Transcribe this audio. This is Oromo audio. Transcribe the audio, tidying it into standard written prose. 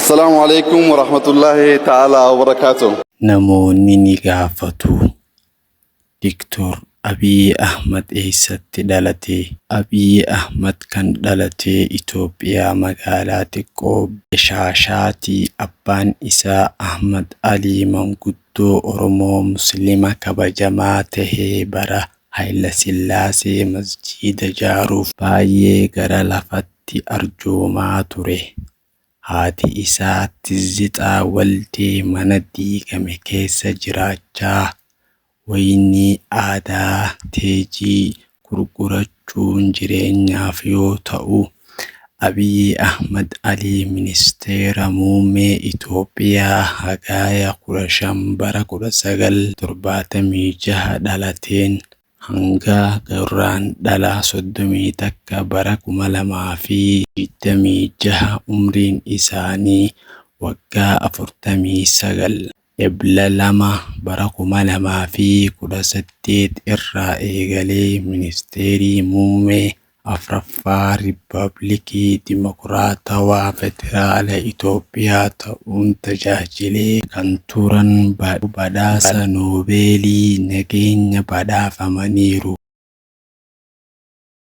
السلام عليكم ورحمة الله تعالى وبركاته. namoonni ni gaafatu. Diktor Abiy Ahmad eessatti dhalate? Abiy Ahmad kan dhalate Itoophiyaa magaalaa xiqqoo Shaashaati. Abbaan isaa Ahmad Alii manguddoo Oromoo Musliima kabajamaa tahee bara Hayila Sillaasee masjiida ijaaruuf baay'ee gara lafatti arjoomaa ture. Haati isaa Tizzitaa Waldee mana diigame keessa jiraachaa wayinii aadaa teejii gurgurachuun jireenyaaf yoo ta'u, Abiy Ahmad Alii ministeera muummee Itoophiyaa hagaya 15 bara 1976 dhalateen hanga guraandhala 31 bara 2026 umriin isaanii waggaa 49. Ebla 2 bara 2018 irraa eegalee ministeerii muummee Afraffaa Riippaabilikii Dimokiraatawaa Federaala Itoophiyaa ta'uun tajaajilee kan turan badhaasa Noobeelii nageenya badhaafamaniiru.